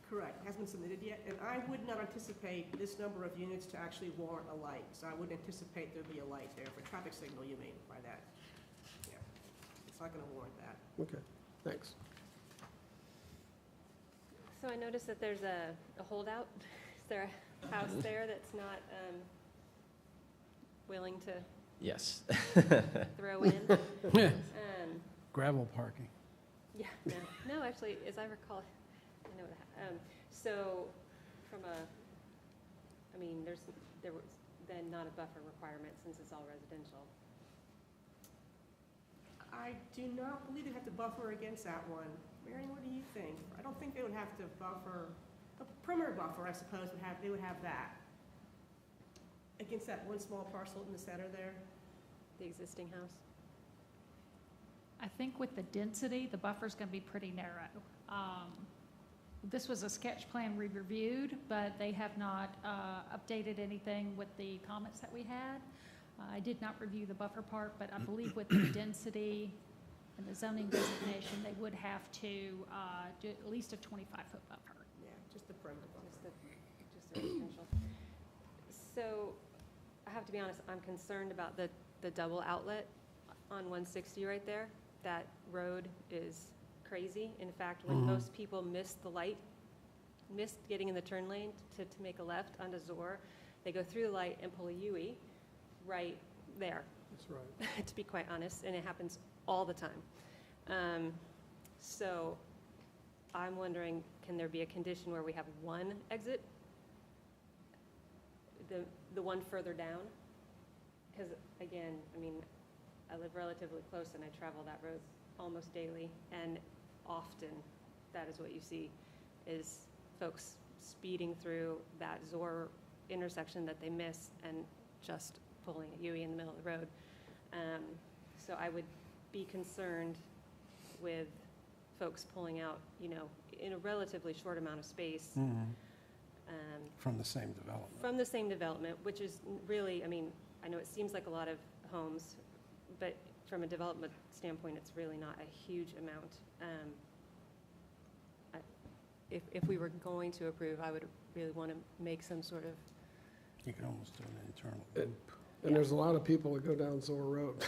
Correct, it hasn't been submitted yet, and I would not anticipate this number of units to actually warrant a light. So I wouldn't anticipate there'd be a light there. For traffic signal, you mean by that? Yeah, it's not going to warrant that. Okay, thanks. So I noticed that there's a holdout. Is there a house there that's not willing to Yes. throw in? Gravel parking. Yeah, no, actually, as I recall, I know that. So from there was then not a buffer requirement since it's all residential. I do not believe they have to buffer against that one. Marion, what do you think? I don't think they would have to buffer A perimeter buffer, I suppose, they would have that. Against that one small parcel in the center there. The existing house? I think with the density, the buffer's going to be pretty narrow. This was a sketch plan we reviewed, but they have not updated anything with the comments that we had. I did not review the buffer part, but I believe with the density and the zoning designation, they would have to do at least a 25-foot buffer. Yeah, just the perimeter buffer. Just the residential. So, I have to be honest, I'm concerned about the double outlet on 160 right there. That road is crazy. In fact, when most people miss the light, miss getting in the turn lane to make a left onto Zor, they go through the light and pull a UE right there, That's right. to be quite honest, and it happens all the time. So I'm wondering, can there be a condition where we have one exit? The one further down? Because again, I mean, I live relatively close and I travel that road almost daily, and often that is what you see, is folks speeding through that Zor intersection that they miss and just pulling a UE in the middle of the road. So I would be concerned with folks pulling out, you know, in a relatively short amount of space. From the same development. From the same development, which is really, I mean, I know it seems like a lot of homes, but from a development standpoint, it's really not a huge amount. If we were going to approve, I would really want to make some sort of, You can almost do an internal loop. And there's a lot of people that go down Zor Road.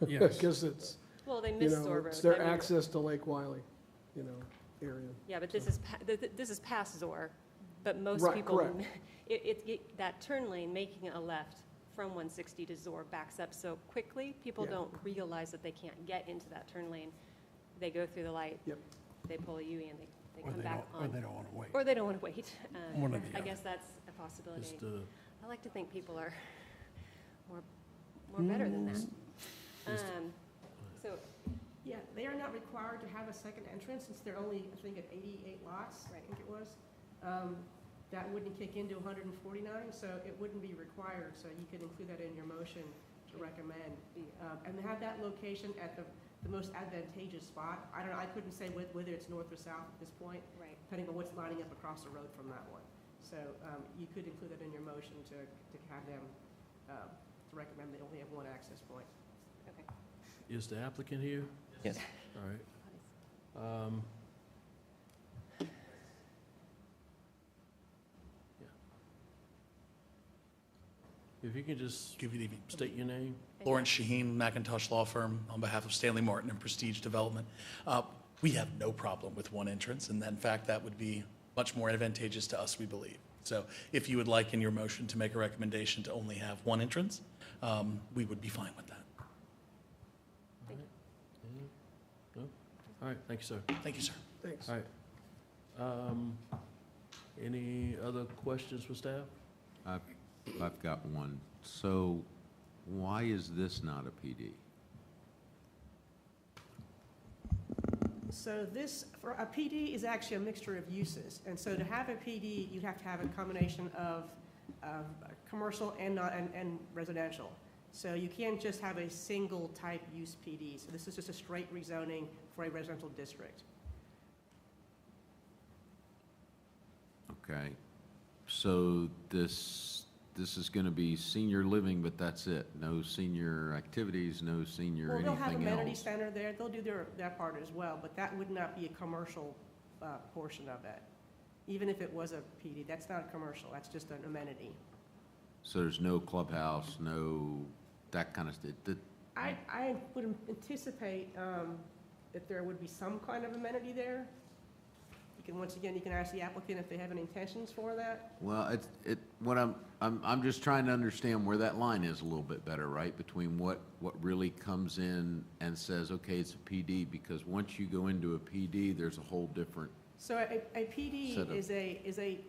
Yes. Because it's, well, they you miss know, Zor Road. it's their I mean, access to Lake Wiley, you know, area. Yeah, but this is past Zor, but most Right, people, correct. that turn lane, making a left from 160 to Zor backs up so quickly, people Yeah. don't realize that they can't get into that turn lane. They go through the light. Yep. They pull a UE and they Or come they back don't, or on. they don't want to wait. Or they don't want to wait. One or the I other. guess that's a possibility. Just, I like to think people are more better than that. So, Yeah, they are not required to have a second entrance since they're only, I think, at 88 lots, I Right. think it was. That wouldn't kick into 149, so it wouldn't be required, so you could include that in your motion to recommend. And have that location at the most advantageous spot. I don't know, I couldn't say whether it's north or south at this point, right. depending on what's lining up across the road from that one. So you could include that in your motion to have them, to recommend they only have one access point. Okay. is the applicant here? Yes. All right. Yeah. If you can just Good evening. state your name. Lawrence Shaheen, McIntosh Law Firm, on behalf of Stanley Martin and Prestige Development. We have no problem with one entrance, and in fact, that would be much more advantageous to us, we believe. So if you would like in your motion to make a recommendation to only have one entrance, we would be fine with that. No? All right, thank you, sir. Thank you, sir. Thanks. All right. Any other questions for staff? I've got one. So why is this not a PD? So this, for a PD is actually a mixture of uses. And so to have a PD, you'd have to have a combination of commercial and residential. So you can't just have a single type use PD. So this is just a straight rezoning for a residential district. Okay, so this is going to be senior living, but that's it? No senior activities, no senior Well, they'll have anything amenity else? center there. They'll do their part as well, but that would not be a commercial portion of it. Even if it was a PD, that's not a commercial. That's just an amenity. So there's no clubhouse, no that kind of stuff? I would anticipate that there would be some kind of amenity there. Once again, you can ask the applicant if they have any intentions for that. Well, what I'm just trying to understand where that line is a little bit better, right? Between what really comes in and says, okay, it's a PD, because once you go into a PD, there's a whole different. So a PD Set up. is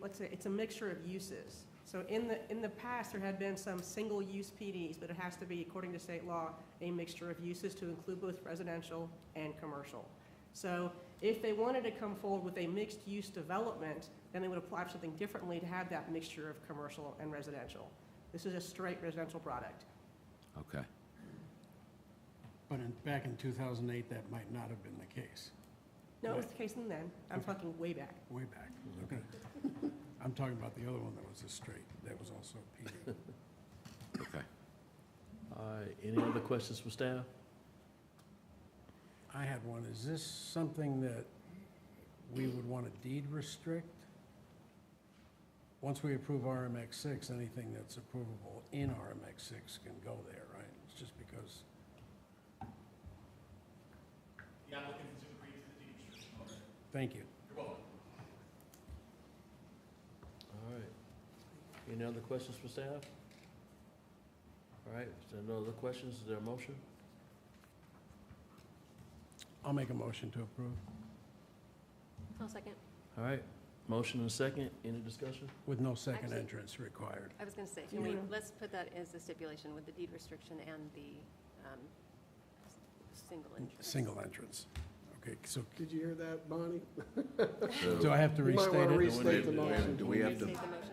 let's say, it's a mixture of uses. So in the past, there had been some single-use PDs, but it has to be, according to state law, a mixture of uses to include both residential and commercial. So if they wanted to come forward with a mixed-use development, then they would apply for something differently to have that mixture of commercial and residential. This is a straight residential product. Okay. But back in 2008, that might not have been the case, No, it was the case then. I'm talking way back. way back. Okay. I'm talking about the other one that was a straight, that was also PD. Okay. All right, any other questions from staff? I had one. Is this something that we would want to deed restrict? Once we approve RMX 6, anything that's approvable in RMX 6 can go there, right? It's just because, The applicant has agreed to the deed restriction already. thank you. You're welcome. All right. Any other questions for staff? All right, is there no other questions? Is there a motion? I'll make a motion to approve I'll second. All right, motion and second, any discussion? with no second Actually- entrance required. I was going to say, Yeah. can we, let's put that as a stipulation with the deed restriction and the single entrance. Single entrance. Okay, so Did you hear that, Bonnie? do I have to You might restate want to it? restate the motion. Do we have to, Restate the motion.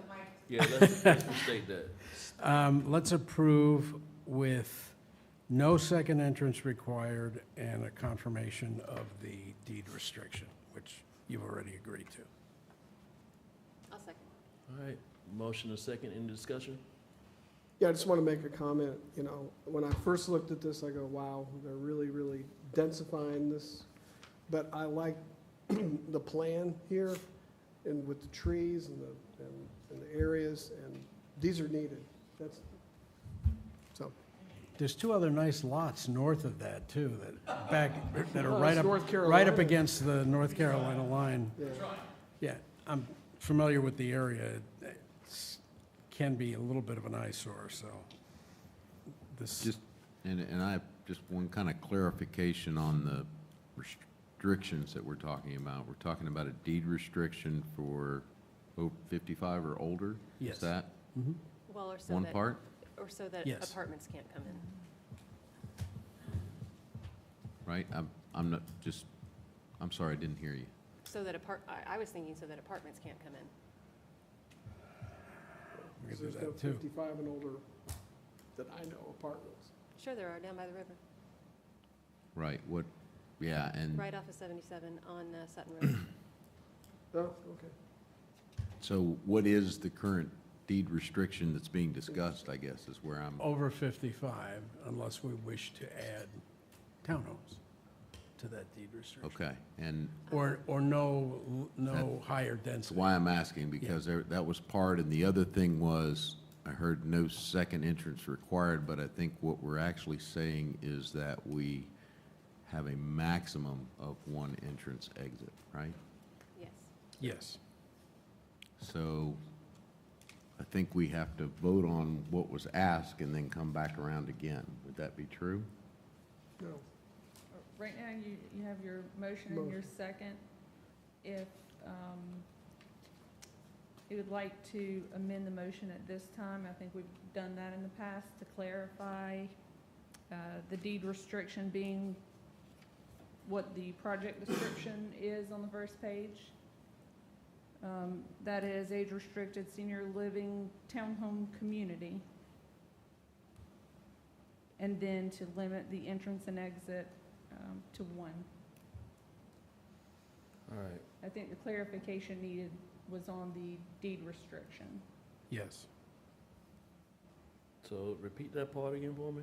Yeah, let's restate that. Let's approve with no second entrance required and a confirmation of the deed restriction, which you've already agreed to. I'll second. All right, motion and second, any discussion? Yeah, I just want to make a comment. You know, when I first looked at this, I go, wow, they're really, really densifying this. But I like the plan here and with the trees and the areas, and these are needed. That's, so. There's two other nice lots north of that, too, that are Oh, right that's up, North right up Carolina. against the North Carolina line. Yeah. Yeah, I'm familiar with the area. It's, can be a little bit of an eyesore, so this, just, and I have just one kind of clarification on the restrictions that we're talking about. We're talking about a deed restriction for 55 or older? Yes. Is that Well, or so one that, part? or so that Yes. apartments can't come in. Right? I'm not, just, I'm sorry, I didn't hear you. So that I was thinking so that apartments can't come in. we could do There's no that, too. 55 and older that I know apartments. Sure, there are down by the river, Right, what, yeah, and right off of 77 on Sutton Road. Oh, okay. so what is the current deed restriction that's being discussed, I guess, is where I'm, Over 55, unless we wish to add townhomes to that deed restriction. okay. And Or no higher that's density. why I'm asking, because that was part, and the other thing was, I heard no second entrance required, but I think what we're actually saying is that we have a maximum of one entrance exit, right? Yes. Yes. So I think we have to vote on what was asked and then come back around again. Would that be true? No. Right now, you have your motion and your second. If you would like to amend the motion at this time, I think we've done that in the past to clarify the deed restriction being what the project description is on the first page. That is age-restricted senior living townhome community. And then to limit the entrance and exit to one. All right, I think the clarification needed was on the deed restriction. Yes. so repeat that part again for me?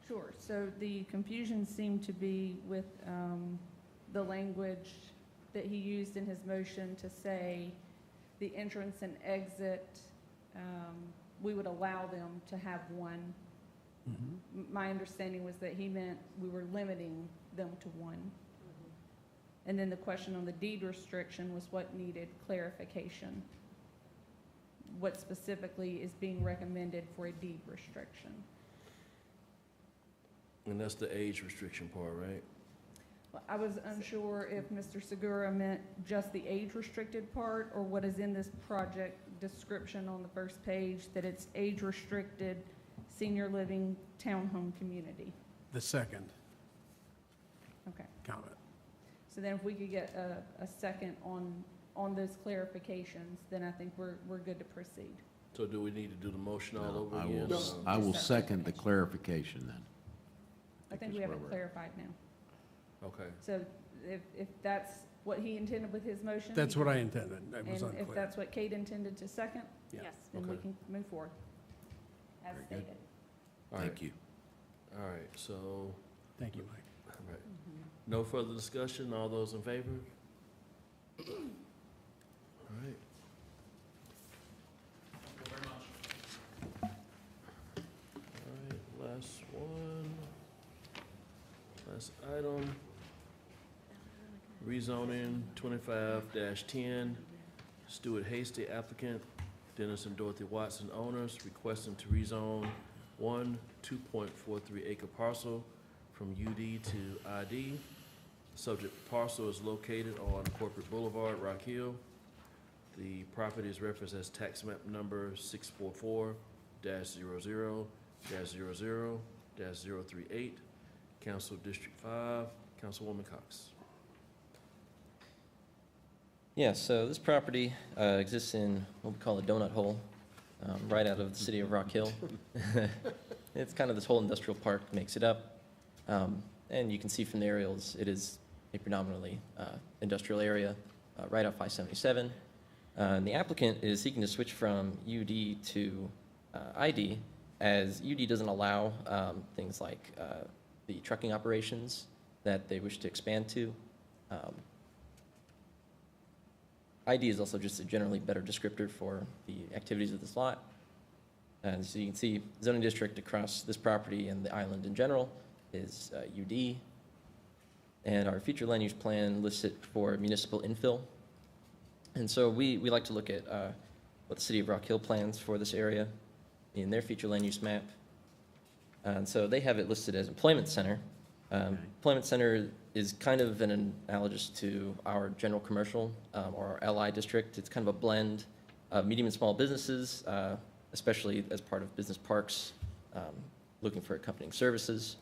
Sure, so the confusion seemed to be with the language that he used in his motion to say the entrance and exit, we would allow them to have one. My understanding was that he meant we were limiting them to one. And then the question on the deed restriction was what needed clarification. What specifically is being recommended for a deed restriction? And that's the age restriction part, right? Well, I was unsure if Mr. Segura meant just the age-restricted part, or what is in this project description on the first page, that it's age-restricted senior living townhome community. The second Okay. comment. So then if we could get a second on those clarifications, then I think we're good to proceed. So do we need to do the motion all No, over I again? will, I will second the clarification then. I think we have it clarified now. Okay, So if that's what he intended with his motion. That's what I intended. It was And if unclear. that's what Kate intended to second, Yeah. Yes. then we Okay. can move forward. As Very good. stated. all right, Thank you. all right, so, Thank you, Mike. all right. No further discussion, all those in favor? All right. All right, last one. Last item. Rezoning 25-10, Stuart Hasty applicant, Dennis and Dorothy Watson owners, requesting to rezone 2.43 acre parcel from UD to ID. Subject parcel is located on Corporate Boulevard, Rock Hill. The property is referenced as tax map number 644-00-00-038, Council District 5, Councilwoman Cox. Yeah, so this property exists in what we call a donut hole, right out of the city of Rock Hill. It's kind of this whole industrial park makes it up. And you can see from the aerials, it is a predominantly industrial area right off I-77. And the applicant is seeking to switch from UD to ID, as UD doesn't allow things like the trucking operations that they wish to expand to. ID is also just a generally better descriptor for the activities of this lot. And so you can see zoning district across this property and the island in general is UD. And our future land use plan lists it for municipal infill. And so we like to look at what the city of Rock Hill plans for this area in their future land use map. And so they have it listed as employment center. Employment center is kind of an analogous to our general commercial or our LI district. It's kind of a blend of medium and small businesses, especially as part of business parks, looking for accompanying services.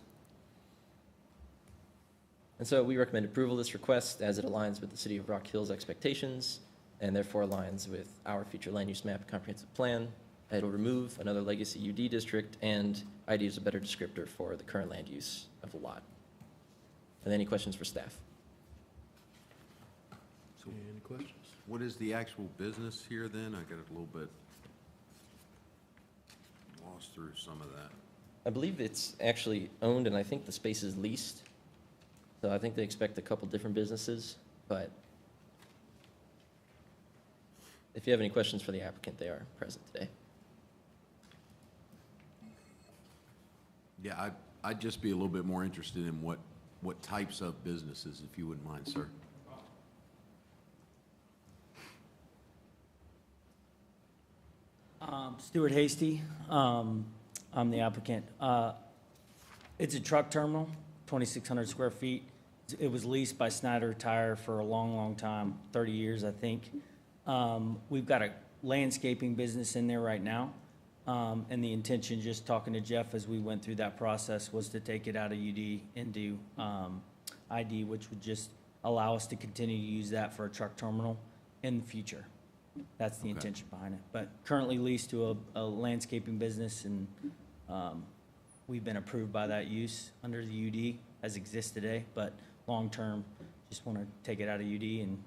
And so we recommend approval of this request as it aligns with the city of Rock Hill's expectations and therefore aligns with our future land use map comprehensive plan. It'll remove another legacy UD district, and ID is a better descriptor for the current land use of the lot. And any questions for staff? Any questions? What is the actual business here then? I got a little bit lost through some of that. I believe it's actually owned, and I think the space is leased. So I think they expect a couple different businesses, but if you have any questions for the applicant, they are present today. Yeah, I'd just be a little bit more interested in what types of businesses, if you wouldn't mind, sir. Stuart Hasty, I'm the applicant. It's a truck terminal, 2,600 square feet. It was leased by Snyder Tire for a long, long time, 30 years, I think. We've got a landscaping business in there right now. And the intention, just talking to Jeff as we went through that process, was to take it out of UD into ID, which would just allow us to continue to use that for a truck terminal in the future. That's the Okay. intention behind it. But currently leased to a landscaping business, and we've been approved by that use under the UD as exists today. But long-term, just want to take it out of UD and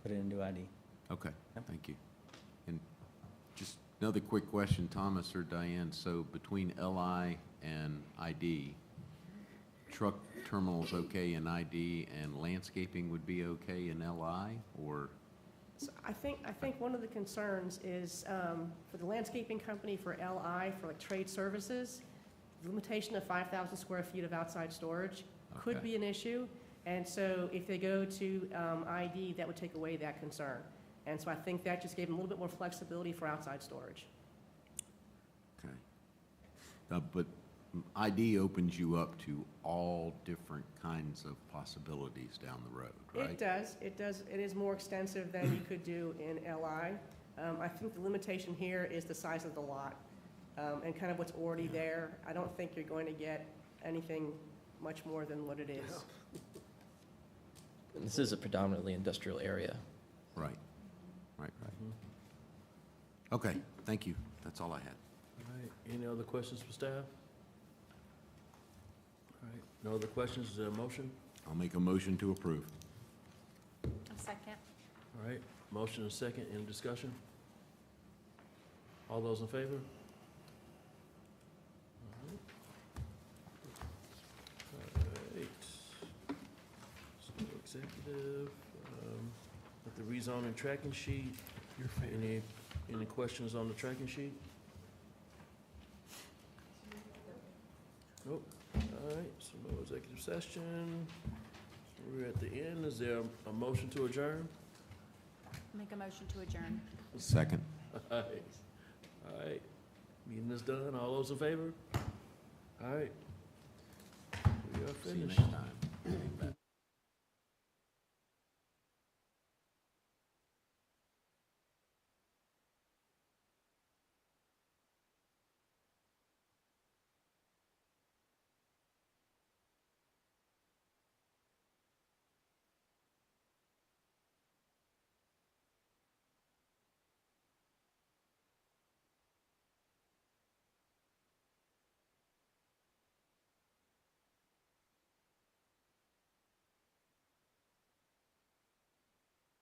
put it into ID. Okay, thank you. And just another quick question, Thomas or Diane. So between LI and ID, truck terminal's okay in ID and landscaping would be okay in LI, or? So I think one of the concerns is for the landscaping company, for LI, for like trade services, the limitation of 5,000 square feet of outside storage could Okay. be an issue. And so if they go to ID, that would take away that concern. And so I think that just gave them a little bit more flexibility for outside storage. Okay. But ID opens you up to all different kinds of possibilities down the road, right? It does. It is more extensive than you could do in LI. I think the limitation here is the size of the lot and kind of what's already there. I don't think you're going to get anything much more than what it is. And this is a predominantly industrial area. Right, right. Okay, thank you. That's all I had. All right, any other questions for staff? All right, no other questions, is there a motion? I'll make a motion to approve. A second. All right, motion and second, any discussion? All those in favor? All right. So executive, with the rezoning tracking sheet, any questions on the tracking sheet? Nope. All right, so no executive session. We're at the end. Is there a motion to adjourn? Make a motion to adjourn. Second. All right. All right. Meeting is done. All those in favor? All right. We are See you finished. next time.